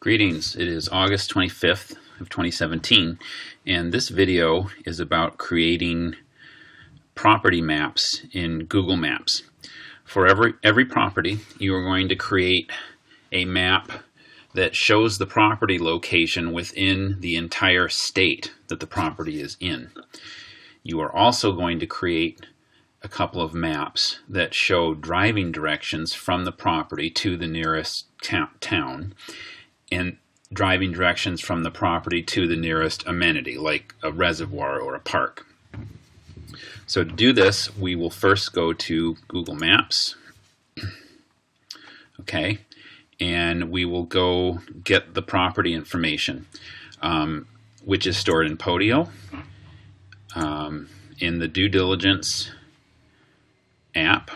Greetings, it is August 25th of 2017, and this video is about creating property maps in Google Maps. For every property, you are going to create a map that shows the property location within the entire state that the property is in. You are also going to create a couple of maps that show driving directions from the property to the nearest town, and driving directions from the property to the nearest amenity, like a reservoir or a park. So to do this, we will first go to Google Maps, okay, and we will go get the property information, which is stored in Podio, in the Due Diligence app,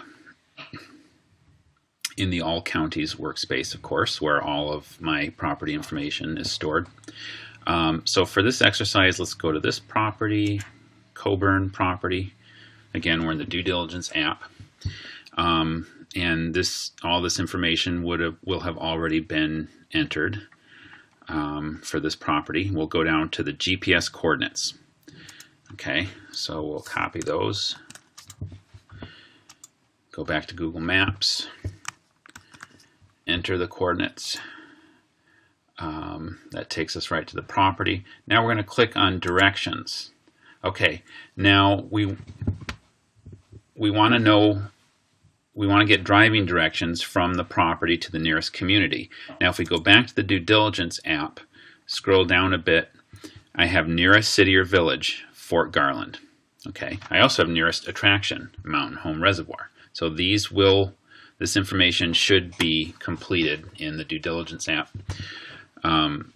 in the All Counties workspace, of course, where all of my property information is stored. So for this exercise, let's go to this property, Coburn property. Again, we're in the Due Diligence app. And all this information will have already been entered for this property. We'll go down to the GPS coordinates. Okay, so we'll copy those. Go back to Google Maps. Enter the coordinates. That takes us right to the property. Now we're going to click on directions. Okay, now we want to get driving directions from the property to the nearest community. Now if we go back to the Due Diligence app, scroll down a bit, I have nearest city or village, Fort Garland. Okay, I also have nearest attraction, Mountain Home Reservoir. So this information should be completed in the Due Diligence app.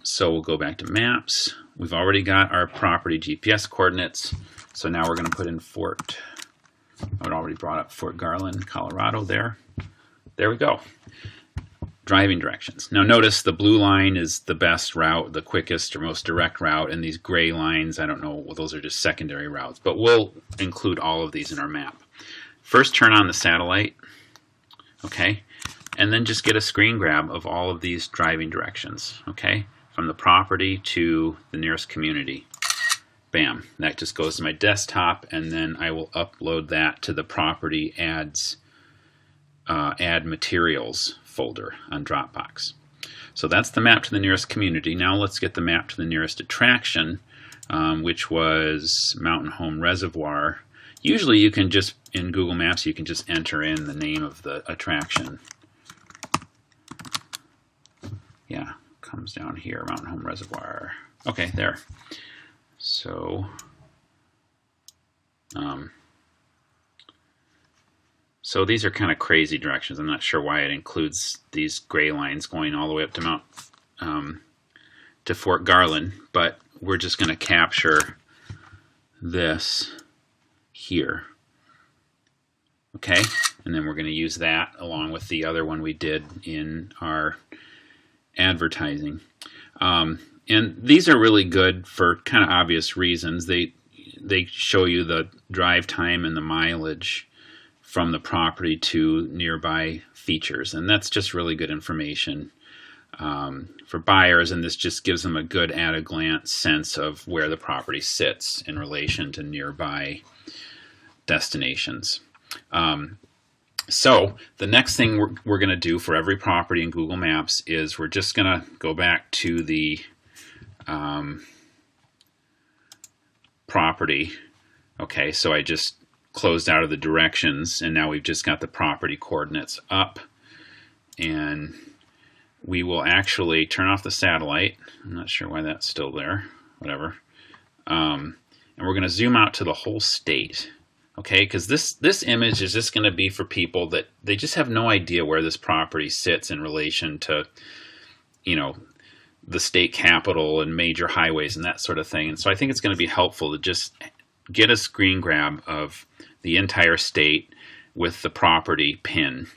So we'll go back to Maps. We've already got our property GPS coordinates. So now we're going to put in Fort. I had already brought up Fort Garland, Colorado there. There we go. Driving directions. Now notice the blue line is the best route, the quickest or most direct route, and these gray lines, I don't know, well, those are just secondary routes, but we'll include all of these in our map. First, turn on the satellite. Okay, and then just get a screen grab of all of these driving directions, okay, from the property to the nearest community. Bam, that just goes to my desktop, and then I will upload that to the property add materials folder on Dropbox. So that's the map to the nearest community. Now let's get the map to the nearest attraction, which was Mountain Home Reservoir. Usually you can just, in Google Maps, you can just enter in the name of the attraction. Yeah, comes down here, Mountain Home Reservoir. Okay, there. So, so these are kind of crazy directions. I'm not sure why it includes these gray lines going all the way up to to Fort Garland, but we're just going to capture this here. Okay, and then we're going to use that along with the other one we did in our advertising. And these are really good for kind of obvious reasons. They show you the drive time and the mileage from the property to nearby features, and that's just really good information for buyers, and this just gives them a good at-a-glance sense of where the property sits in relation to nearby destinations. So the next thing we're going to do for every property in Google Maps is we're just going to go back to the property. Okay, so I just closed out of the directions, and now we've just got the property coordinates up, and we will actually turn off the satellite. I'm not sure why that's still there, whatever. And we're going to zoom out to the whole state. Okay, because this image is just going to be for people that they just have no idea where this property sits in relation to, you know, the state capital and major highways and that sort of thing. And so I think it's going to be helpful to just get a screen grab of the entire state with the property pin,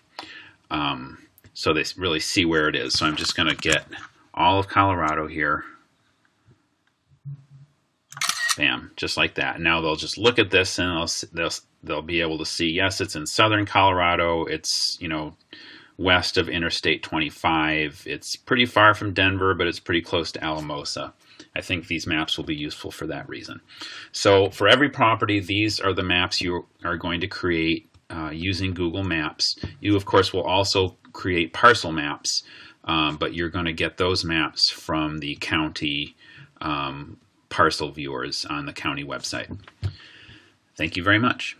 so they really see where it is. So I'm just going to get all of Colorado here. Bam, just like that. Now they'll just look at this and they'll be able to see, yes, it's in southern Colorado. It's, you know, west of Interstate 25. It's pretty far from Denver, but it's pretty close to Alamosa. I think these maps will be useful for that reason. So for every property, these are the maps you are going to create using Google Maps. You, of course, will also create parcel maps, but you're going to get those maps from the county parcel viewers on the county website. Thank you very much.